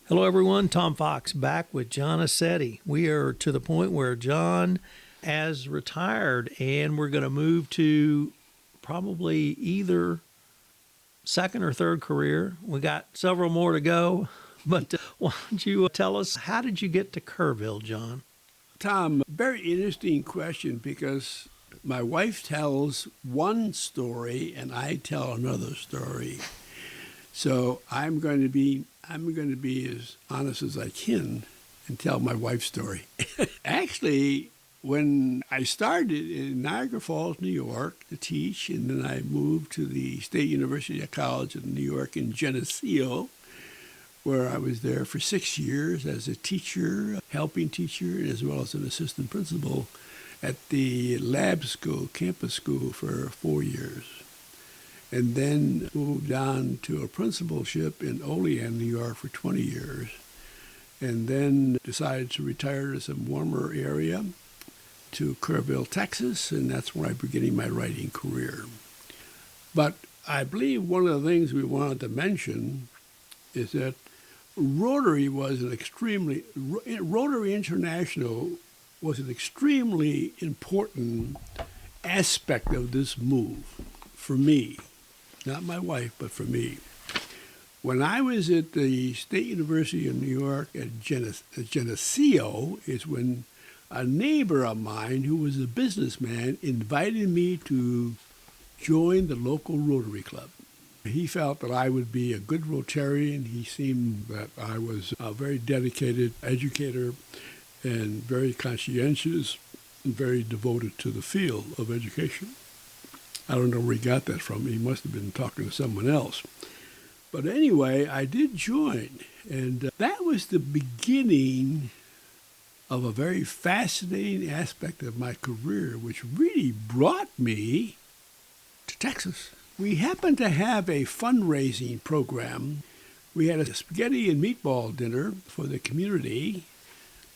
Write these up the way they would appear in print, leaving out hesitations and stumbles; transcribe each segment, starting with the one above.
Hello, everyone. Tom Fox back with John Aceti. We are to the point where John has retired, and we're going to move to probably either second or third career. We got several more to go, but why don't you tell us, how did you get to Kerrville, John? Tom, very interesting question because my wife tells one story and I tell another story. So I'm going to be as honest as I can and tell my wife's story. Actually, when I started in Niagara Falls, New York to teach, and then I moved to the State University College of New York in Geneseo, where I was there for 6 years as a teacher, helping teacher, as well as an assistant principal at the lab school, campus school for 4 years. And then moved on to a principalship in Olean, New York for 20 years. And then decided to retire to some warmer area to Kerrville, Texas, and that's where I began my writing career. But I believe one of the things we wanted to mention is that Rotary International was an extremely important aspect of this move for me. Not my wife, but for me. When I was at the State University of New York at Geneseo is when a neighbor of mine who was a businessman invited me to join the local Rotary Club. He felt that I would be a good Rotarian. He seemed that I was a very dedicated educator and very conscientious and very devoted to the field of education. I don't know where he got that from. He must have been talking to someone else. But anyway, I did join. And that was the beginning of a very fascinating aspect of my career, which really brought me to Texas. We happened to have a fundraising program. We had a spaghetti and meatball dinner for the community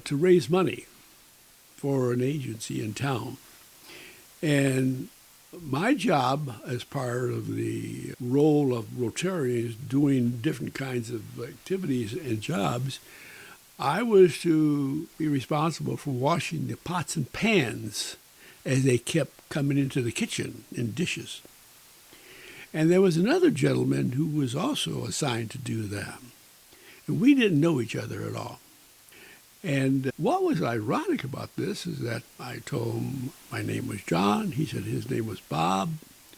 to raise money for an agency in town. And my job as part of the role of Rotarians doing different kinds of activities and jobs, I was to be responsible for washing the pots and pans as they kept coming into the kitchen in dishes. And there was another gentleman who was also assigned to do that. And we didn't know each other at all. And what was ironic about this is that I told him my name was John. He said his name was Bob.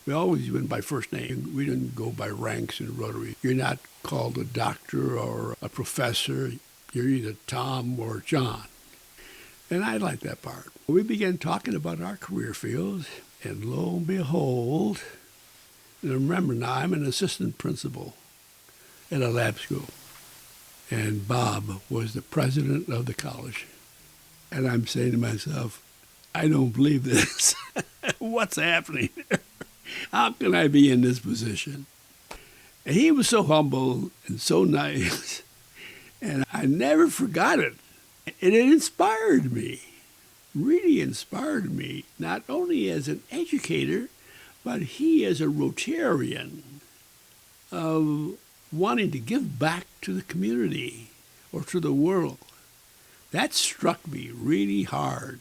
We always went by first name. We didn't go by ranks in Rotary. You're not called a doctor or a professor. You're either Tom or John. And I liked that part. We began talking about our career fields, and lo and behold, and remember now, I'm an assistant principal at a lab school. And Bob was the president of the college. And I'm saying to myself, I don't believe this. What's happening? How can I be in this position? And he was so humble and so nice. And I never forgot it. And it inspired me, really inspired me, not only as an educator, but he as a Rotarian of wanting to give back to the community or to the world. That struck me really hard.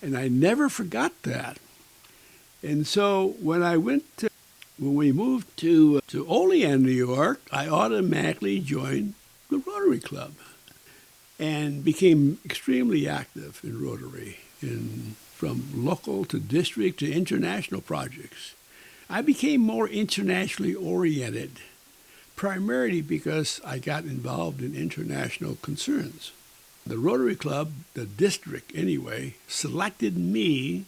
And I never forgot that. And so when we moved to Olean, New York, I automatically joined the Rotary Club and became extremely active in Rotary, from local to district to international projects. I became more internationally oriented, primarily because I got involved in international concerns. The Rotary Club, the district anyway, selected me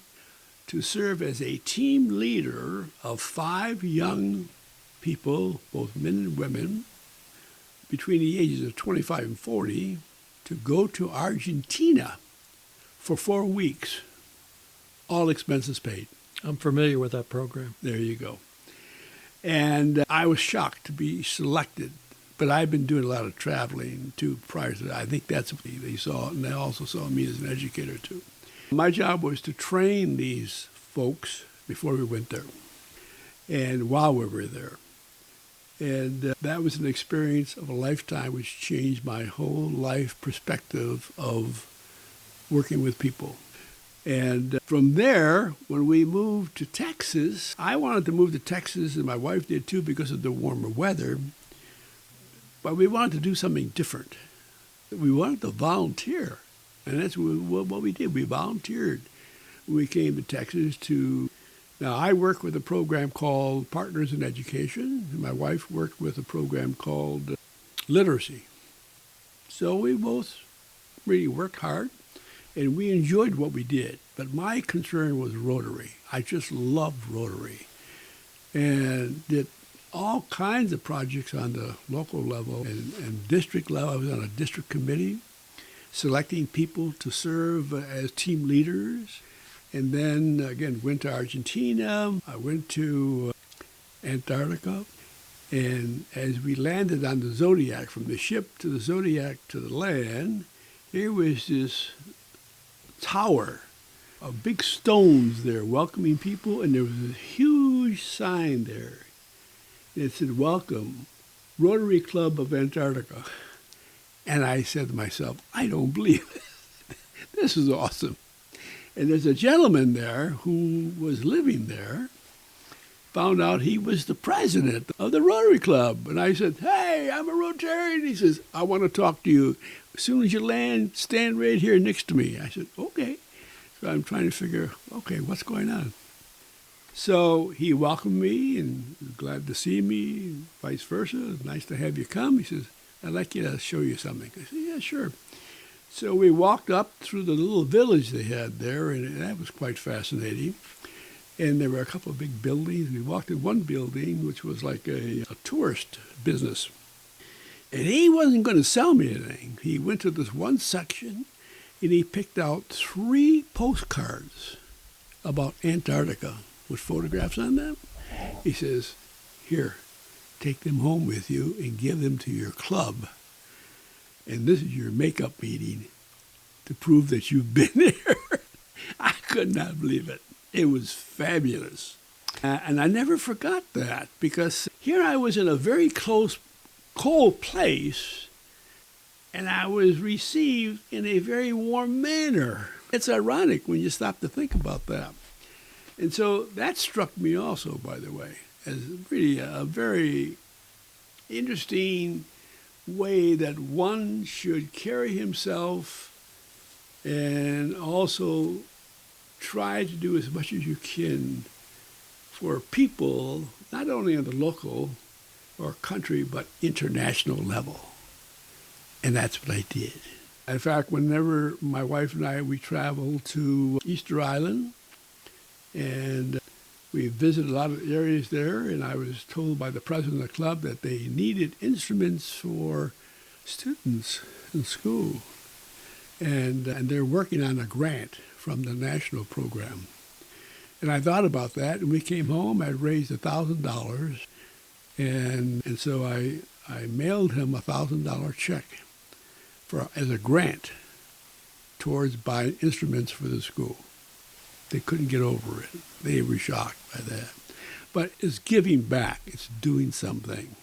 to serve as a team leader of 5 young people, both men and women, between the ages of 25 and 40, to go to Argentina for 4 weeks, all expenses paid. I'm familiar with that program. There you go. And I was shocked to be selected. But I've been doing a lot of traveling, too, prior to that. I think that's what they saw, and they also saw me as an educator, too. My job was to train these folks before we went there and while we were there. And that was an experience of a lifetime which changed my whole life perspective of working with people. And from there, when we moved to Texas, I wanted to move to Texas, and my wife did too because of the warmer weather. But we wanted to do something different. We wanted to volunteer. And that's what we did. We volunteered. We came to Texas to... Now, I work with a program called Partners in Education, and my wife worked with a program called Literacy. So we both really worked hard, and we enjoyed what we did. But my concern was Rotary. I just loved Rotary, and did all kinds of projects on the local level and district level. I was on a district committee, selecting people to serve as team leaders. And then, again, went to Argentina. I went to Antarctica. And as we landed on the Zodiac, from the ship to the Zodiac to the land, here was this tower of big stones there welcoming people. And there was a huge sign there. It said, "Welcome, Rotary Club of Antarctica." And I said to myself, I don't believe it. This is awesome. And there's a gentleman there who was living there, found out he was the president of the Rotary Club. And I said, "Hey, I'm a Rotarian." He says, "I want to talk to you. As soon as you land, stand right here next to me." I said, "Okay." So I'm trying to figure, okay, what's going on? So he welcomed me and was glad to see me, vice versa. Nice to have you come. He says, "I'd like you to show you something." I said, "Yeah, sure." So we walked up through the little village they had there, and that was quite fascinating. And there were a couple of big buildings. We walked in one building, which was like a tourist business. And he wasn't going to sell me anything. He went to this one section, and he picked out 3 postcards about Antarctica with photographs on them. He says, "Here, take them home with you and give them to your club. And this is your makeup meeting to prove that you've been there." I could not believe it. It was fabulous. And I never forgot that, because here I was in a very close, cold place, and I was received in a very warm manner. It's ironic when you stop to think about that. And so that struck me also, by the way, as really a very interesting way that one should carry himself, and also try to do as much as you can for people, not only on the local or country, but international level. And that's what I did. In fact, whenever my wife and I, we traveled to Easter Island, and we visited a lot of areas there, and I was told by the president of the club that they needed instruments for students in school. And they're working on a grant from the national program. And I thought about that, and we came home. I raised $1,000, and so I mailed him a $1,000 check as a grant towards buying instruments for the school. They couldn't get over it. They were shocked by that. But it's giving back. It's doing something.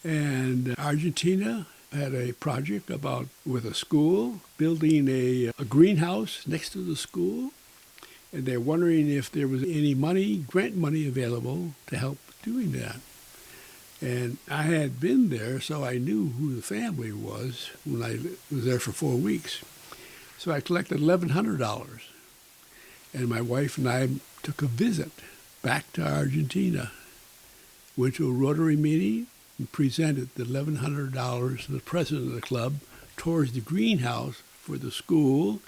And Argentina had a project with a school, building a greenhouse next to the school. And they're wondering if there was any grant money available to help doing that. And I had been there, so I knew who the family was when I was there for 4 weeks. So I collected $1,100. And my wife and I took a visit back to Argentina, went to a Rotary meeting, and presented the $1,100 to the president of the club towards the greenhouse for the school,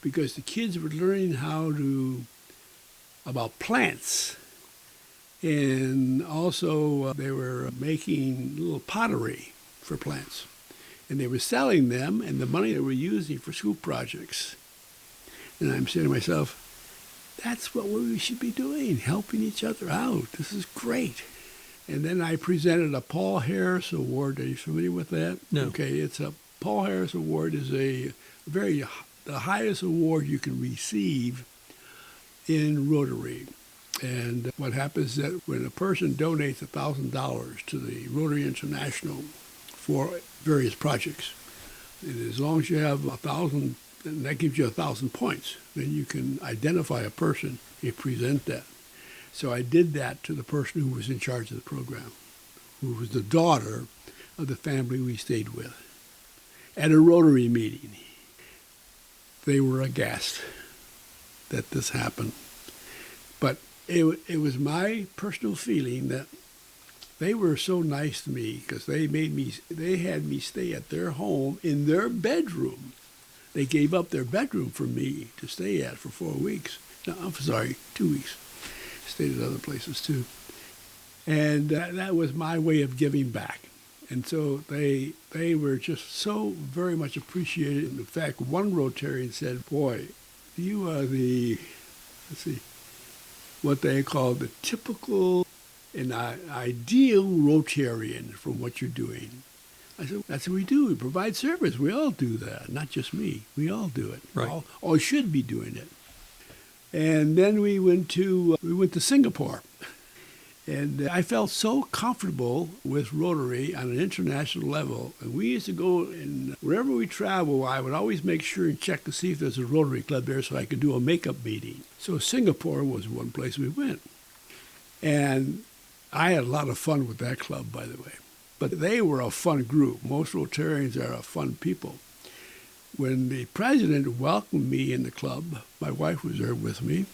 because the kids were learning about plants. And also they were making little pottery for plants. And they were selling them, and the money they were using for school projects. And I'm saying to myself, that's what we should be doing, helping each other out. This is great. And then I presented a Paul Harris Award. Are you familiar with that? No. Okay, Paul Harris Award is the highest award you can receive in Rotary. And what happens is that when a person donates $1,000 to the Rotary International for various projects, and as long as you have 1,000, and that gives you 1,000 points, then you can identify a person and present that. So I did that to the person who was in charge of the program, who was the daughter of the family we stayed with. At a Rotary meeting, they were aghast that this happened. But it was my personal feeling that they were so nice to me because they had me stay at their home in their bedroom. They gave up their bedroom for me to stay at for 4 weeks. No, I'm sorry, 2 weeks. Stayed at other places too. And that was my way of giving back. And so they were just so very much appreciated. In fact, one Rotarian said, boy, you are what they call the typical and ideal Rotarian from what you're doing. I said, that's what we do. We provide service. We all do that, not just me. We all do it. Right. All should be doing it. And then we went to Singapore. And I felt so comfortable with Rotary on an international level. And we used to go, and wherever we travel, I would always make sure and check to see if there's a Rotary club there so I could do a makeup meeting. So Singapore was one place we went. And I had a lot of fun with that club, by the way. But they were a fun group. Most Rotarians are fun people. When the president welcomed me in the club, my wife was there with me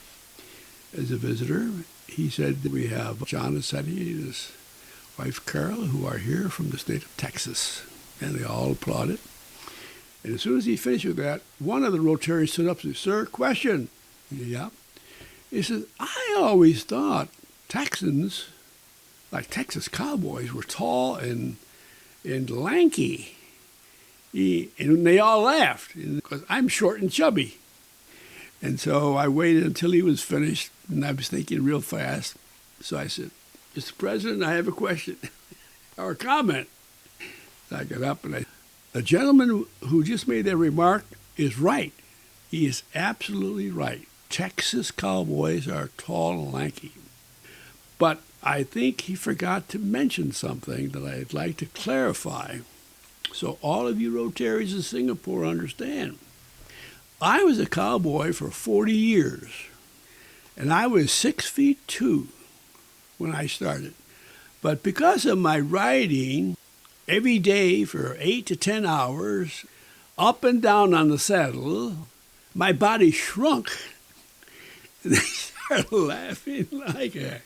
as a visitor. He said that we have John Aceti and his wife Carol, who are here from the state of Texas. And they all applauded. And as soon as he finished with that, one of the Rotarians stood up and said, sir, question. Yeah. He said, I always thought Texans, like Texas cowboys, were tall and lanky. And they all laughed because I'm short and chubby. And so I waited until he was finished, and I was thinking real fast. So I said, Mr. President, I have a question or a comment. So I got up, and the gentleman who just made that remark is right. He is absolutely right. Texas cowboys are tall and lanky. But I think he forgot to mention something that I'd like to clarify so all of you Rotarians in Singapore understand. I was a cowboy for 40 years, and I was 6'2" when I started. But because of my riding every day for 8 to 10 hours, up and down on the saddle, my body shrunk. And they started laughing like heck.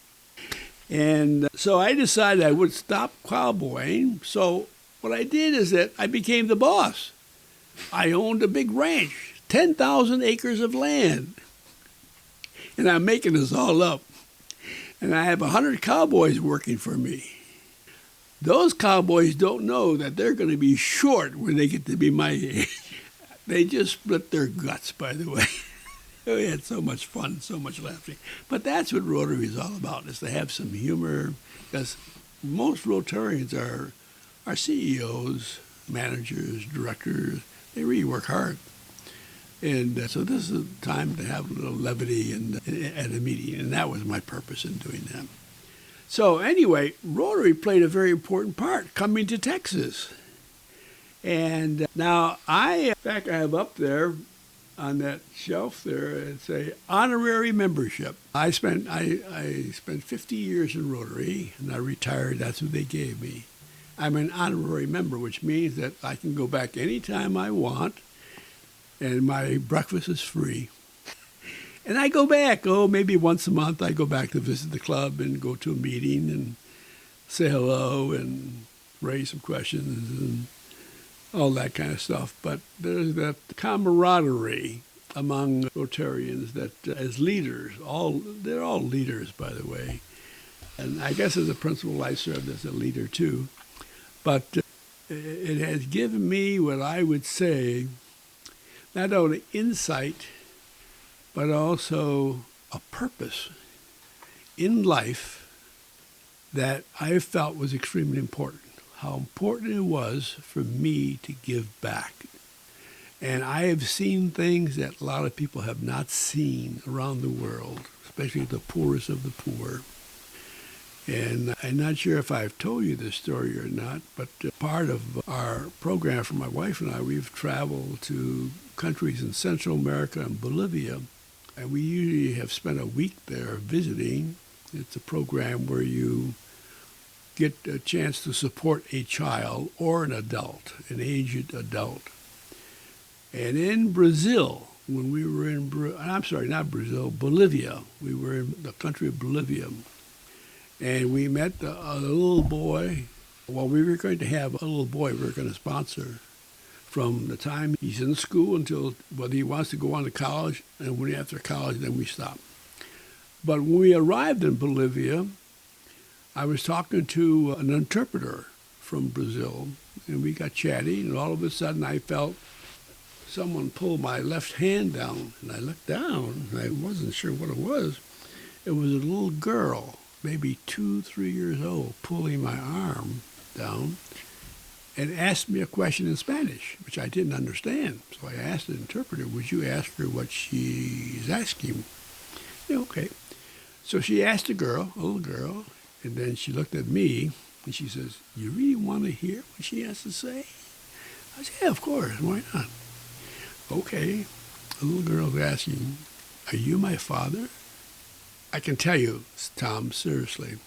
And so I decided I would stop cowboying. So what I did is that I became the boss. I owned a big ranch. 10,000 acres of land. And I'm making this all up. And I have 100 cowboys working for me. Those cowboys don't know that they're going to be short when they get to be my age. They just split their guts, by the way. We had so much fun, so much laughing. But that's what Rotary is all about, is to have some humor. Because most Rotarians are CEOs, managers, directors. They really work hard. And so this is a time to have a little levity at a meeting, and that was my purpose in doing that. So anyway, Rotary played a very important part coming to Texas. And now in fact, I have up there on that shelf there, it's a honorary membership. I spent 50 years in Rotary, and I retired. That's what they gave me. I'm an honorary member, which means that I can go back anytime I want. And my breakfast is free. And I go back, maybe once a month I go back to visit the club and go to a meeting and say hello and raise some questions and all that kind of stuff. But there's that camaraderie among Rotarians that as leaders, they're all leaders, by the way. And I guess as a principal I served as a leader too. But it has given me what I would say not only insight, but also a purpose in life that I felt was extremely important. How important it was for me to give back. And I have seen things that a lot of people have not seen around the world, especially the poorest of the poor. And I'm not sure if I've told you this story or not, but part of our program for my wife and I, we've traveled to countries in Central America and Bolivia, and we usually have spent a week there visiting. It's a program where you get a chance to support a child or an adult, an aged adult. And in Brazil, when we were in, Bolivia, we were in the country of Bolivia, and we met a little boy. Well, we were going to have a little boy we were going to sponsor from the time he's in school until whether he wants to go on to college, and when after college, then we stop. But when we arrived in Bolivia, I was talking to an interpreter from Brazil, and we got chatty, and all of a sudden I felt someone pull my left hand down, and I looked down, and I wasn't sure what it was. It was a little girl, maybe 2, 3 years old, pulling my arm down and asked me a question in Spanish, which I didn't understand. So I asked the interpreter, would you ask her what she's asking? Yeah, okay. So she asked a little girl, and then she looked at me, and she says, you really want to hear what she has to say? I said, yeah, of course, why not? Okay, the little girl's asking, are you my father? I can tell you, Tom, seriously,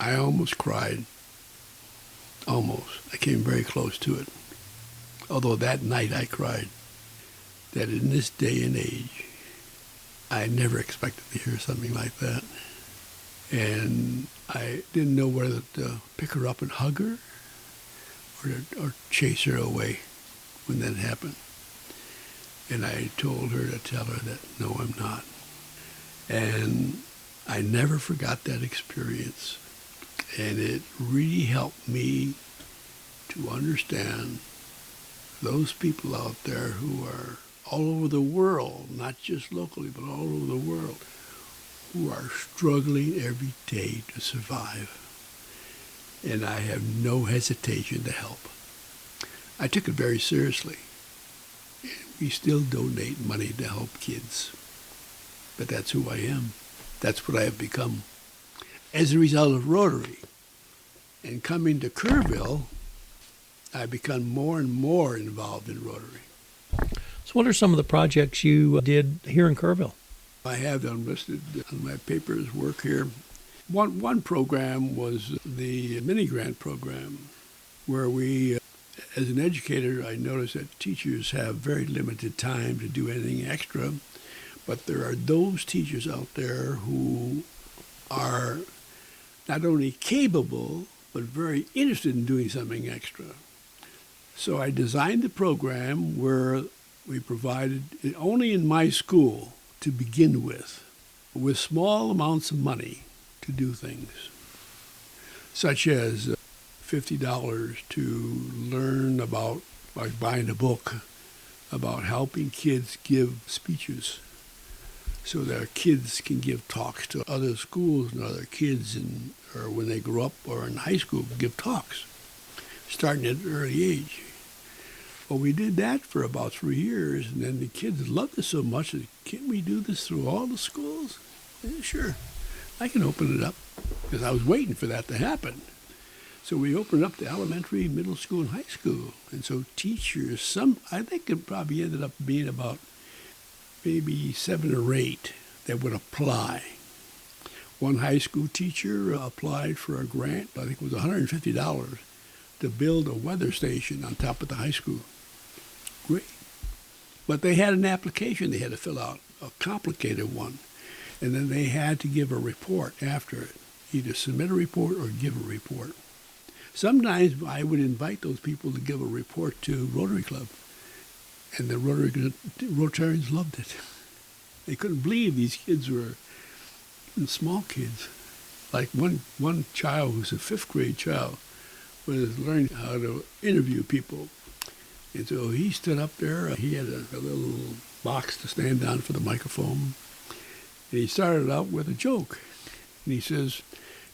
I almost cried. Almost. I came very close to it. Although that night I cried. That in this day and age, I never expected to hear something like that. And I didn't know whether to pick her up and hug her or chase her away when that happened. And I told her to tell her that, no, I'm not. And I never forgot that experience. And it really helped me to understand those people out there who are all over the world, not just locally, but all over the world, who are struggling every day to survive. And I have no hesitation to help. I took it very seriously. We still donate money to help kids. But that's who I am. That's what I have become. As a result of Rotary and coming to Kerrville, I've become more and more involved in Rotary. So what are some of the projects you did here in Kerrville? I have them listed on my papers, work here. One program was the mini grant program, where we, as an educator, I noticed that teachers have very limited time to do anything extra, but there are those teachers out there who are not only capable, but very interested in doing something extra. So I designed the program where we provided, only in my school to begin with small amounts of money to do things, such as $50 to learn about, like buying a book, about helping kids give speeches so that kids can give talks to other schools and other kids, or when they grow up or in high school, give talks, starting at an early age. Well, we did that for about 3 years, and then the kids loved it so much that, can't we do this through all the schools? Yeah, sure, I can open it up, because I was waiting for that to happen. So we opened up to elementary, middle school, and high school. And so teachers, I think it probably ended up being about maybe 7 or 8 that would apply. One high school teacher applied for a grant, I think it was $150, to build a weather station on top of the high school. Great. But they had an application they had to fill out, a complicated one. And then they had to give a report after it, either submit a report or give a report. Sometimes I would invite those people to give a report to Rotary Club. And the Rotarians loved it. They couldn't believe these kids were small kids. Like one child who's a 5th grade child was learning how to interview people. And so he stood up there. He had a little box to stand on for the microphone. And he started out with a joke. And he says,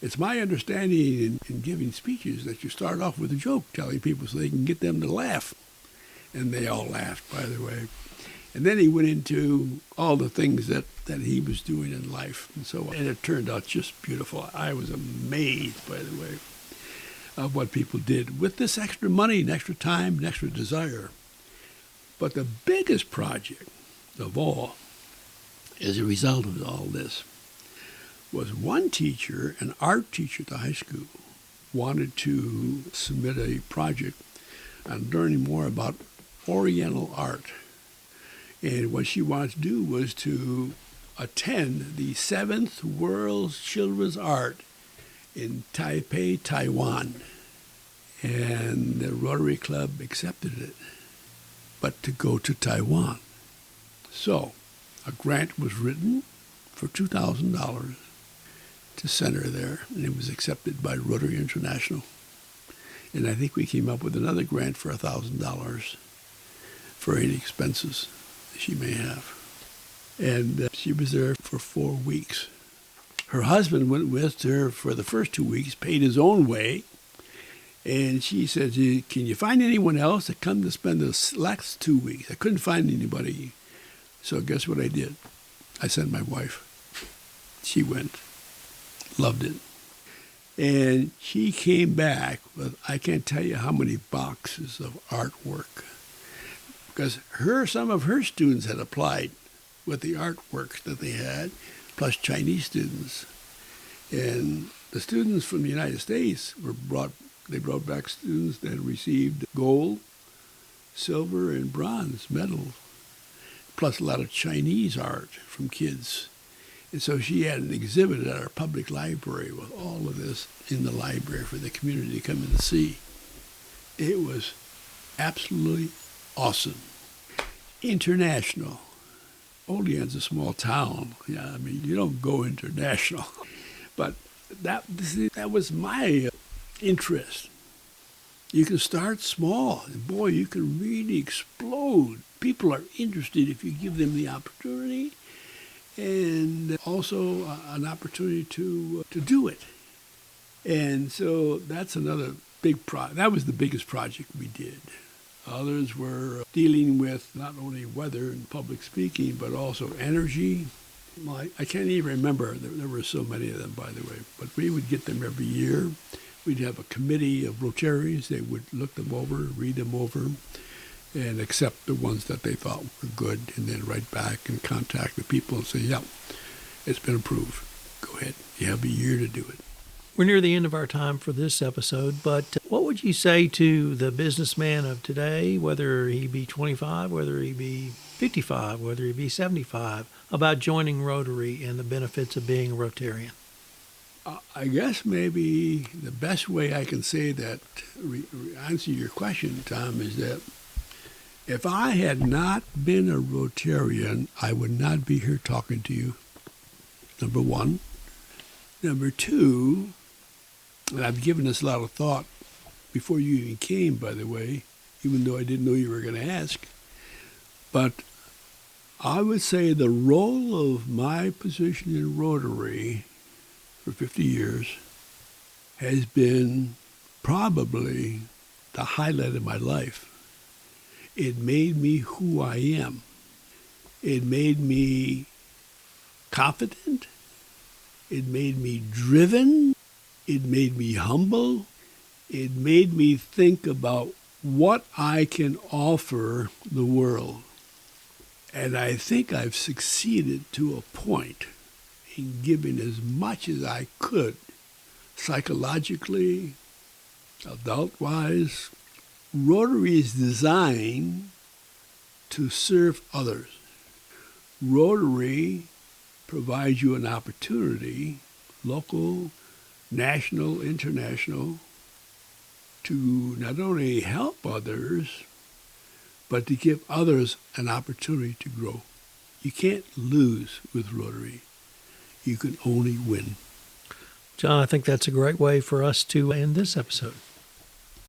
it's my understanding in giving speeches that you start off with a joke, telling people so they can get them to laugh. And they all laughed, by the way. And then he went into all the things that he was doing in life and so on. And it turned out just beautiful. I was amazed, by the way, of what people did with this extra money and extra time and extra desire. But the biggest project of all, as a result of all this, was one teacher, an art teacher at the high school, wanted to submit a project on learning more about Oriental art. And what she wanted to do was to attend the 7th World Children's Art in Taipei, Taiwan. And the Rotary Club accepted it, but to go to Taiwan. So a grant was written for $2,000 to send her there, and it was accepted by Rotary International. And I think we came up with another grant for $1,000 for any expenses she may have. And she was there for 4 weeks. Her husband went with her for the first 2 weeks, paid his own way, and she said, can you find anyone else to come to spend the last 2 weeks? I couldn't find anybody. So guess what I did? I sent my wife. She went. Loved it. And she came back with, I can't tell you how many boxes of artwork. Because some of her students had applied with the artwork that they had, plus Chinese students. And the students from the United States brought back students that received gold, silver, and bronze medals, plus a lot of Chinese art from kids. And so she had an exhibit at our public library with all of this in the library for the community to come and see. It was absolutely awesome. International. Olean's a small town. Yeah, I mean, you don't go international. But that was my interest. You can start small, and boy, you can really explode. People are interested if you give them the opportunity, and also an opportunity to do it. And so that's another big project. That was the biggest project we did. Others were dealing with not only weather and public speaking, but also energy. Well, I can't even remember. There were so many of them, by the way. But we would get them every year. We'd have a committee of Rotarians. They would look them over, read them over, and accept the ones that they thought were good, and then write back and contact the people and say, yeah, it's been approved. Go ahead. You have a year to do it. We're near the end of our time for this episode, but what would you say to the businessman of today, whether he be 25, whether he be 55, whether he be 75, about joining Rotary and the benefits of being a Rotarian? I guess maybe the best way I can say that, answer your question, Tom, is that if I had not been a Rotarian, I would not be here talking to you, number one. Number two, and I've given this a lot of thought before you even came, by the way, even though I didn't know you were going to ask, but I would say the role of my position in Rotary for 50 years has been probably the highlight of my life. It made me who I am. It made me confident. It made me driven. It made me humble. It made me think about what I can offer the world. And I think I've succeeded to a point in giving as much as I could, psychologically, adult-wise. Rotary is designed to serve others. Rotary provides you an opportunity, local, national, international, to not only help others, but to give others an opportunity to grow. You can't lose with Rotary. You can only win. John, I think that's a great way for us to end this episode.